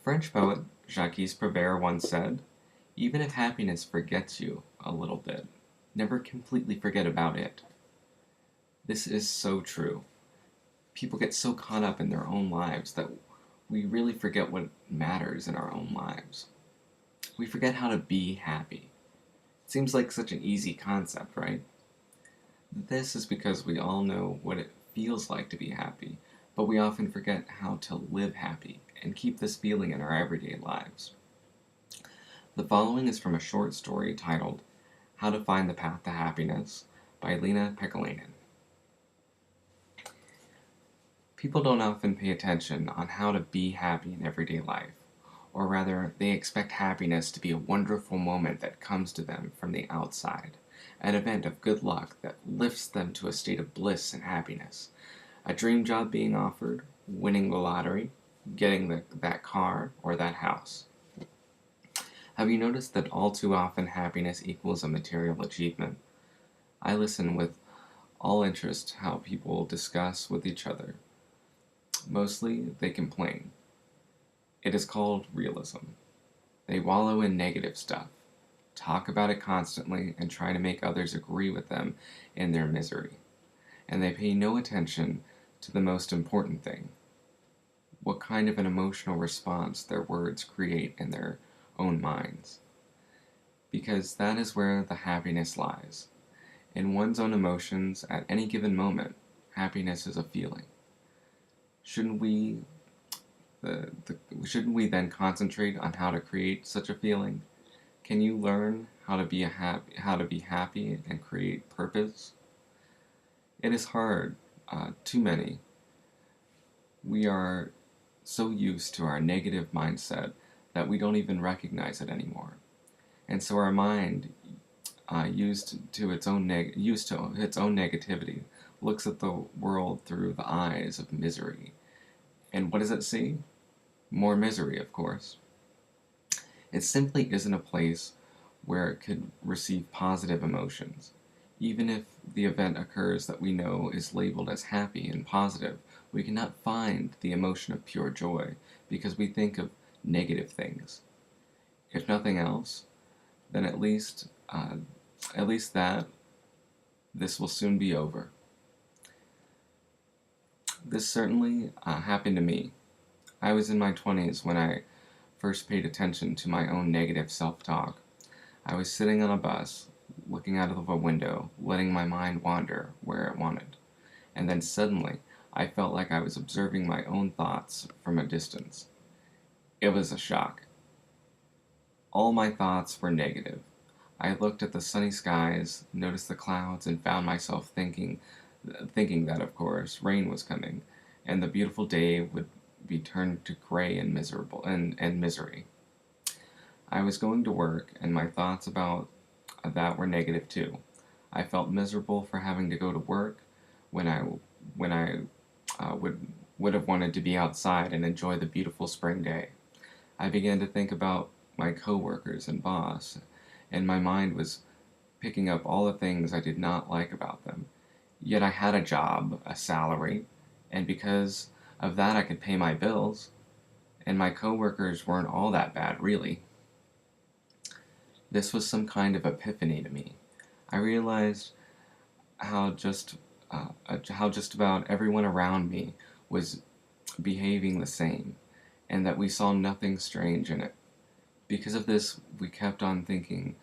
French poet Jacques Prévert once said, "Even if happiness forgets you a little bit, never completely forget about it." This is so true. People get so caught up in their own lives that we really forget what matters in our own lives. We forget how to be happy. It seems like such an easy concept, right? This is because we all know what it feels like to be happy, but we often forget how to live happy and keep this feeling in our everyday lives. The following is from a short story titled How to Find the Path to Happiness by Leena Pekalainen. People don't often pay attention on how to be happy in everyday life, or rather, they expect happiness to be a wonderful moment that comes to them from the outside, an event of good luck that lifts them to a state of bliss and happiness, a dream job being offered, winning the lottery, getting that car or that house. Have you noticed that all too often happiness equals a material achievement? I listen with all interest how people discuss with each other. Mostly, they complain. It is called realism. They wallow in negative stuff, talk about it constantly, and try to make others agree with them in their misery. And they pay no attention to the most important thing: what kind of an emotional response their words create in their own minds. Because that is where the happiness lies. In one's own emotions at any given moment, happiness is a feeling. Shouldn't we shouldn't we then concentrate on how to create such a feeling? Can you learn how to be happy and create purpose? It is hard. Too many. We are so used to our negative mindset that we don't even recognize it anymore, and so our mind, used to its own negativity, looks at the world through the eyes of misery. And what does it see? More misery, of course. It simply isn't a place where it could receive positive emotions. Even if the event occurs that we know is labeled as happy and positive, we cannot find the emotion of pure joy because we think of negative things. If nothing else, then at least that this will soon be over. This certainly happened to me. I was in my 20s when I first paid attention to my own negative self-talk. I was sitting on a bus, looking out of a window, letting my mind wander where it wanted. And then suddenly, I felt like I was observing my own thoughts from a distance. It was a shock. All my thoughts were negative. I looked at the sunny skies, noticed the clouds, and found myself thinking that, of course, rain was coming, and the beautiful day would be turned to gray and and misery. I was going to work, and my thoughts about that were negative too. I felt miserable for having to go to work when I would have wanted to be outside and enjoy the beautiful spring day. I began to think about my coworkers and boss, and my mind was picking up all the things I did not like about them. Yet I had a job, a salary, and because of that I could pay my bills, and my coworkers weren't all that bad, really. This was some kind of epiphany to me. I realized how just how just about everyone around me was behaving the same, and that we saw nothing strange in it. Because of this, we kept on thinking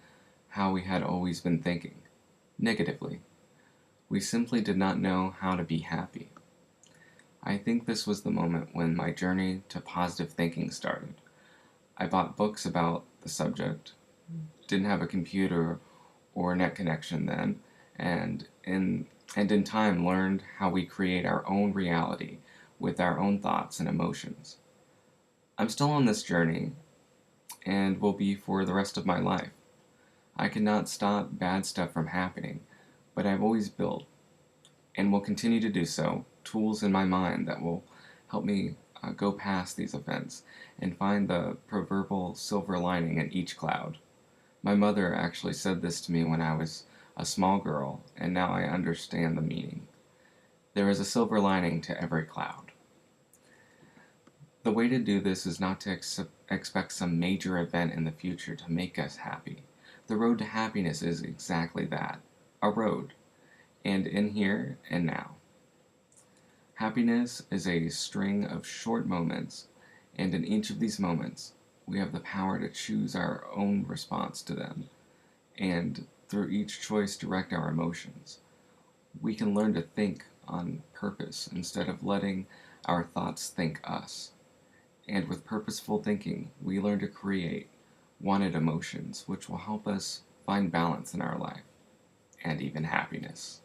how we had always been thinking, negatively. We simply did not know how to be happy. I think this was the moment when my journey to positive thinking started. I bought books about the subject, didn't have a computer or net connection then, and in time learned how we create our own reality with our own thoughts and emotions. I'm still on this journey and will be for the rest of my life. I cannot stop bad stuff from happening, but I've always built, and will continue to do so, tools in my mind that will help me go past these events and find the proverbial silver lining in each cloud. My mother actually said this to me when I was a small girl, and now I understand the meaning. There is a silver lining to every cloud. The way to do this is not to expect some major event in the future to make us happy. The road to happiness is exactly that, a road, and in here and now. Happiness is a string of short moments, and in each of these moments, we have the power to choose our own response to them, and through each choice, direct our emotions. We can learn to think on purpose instead of letting our thoughts think us. And with purposeful thinking, we learn to create wanted emotions, which will help us find balance in our life and even happiness.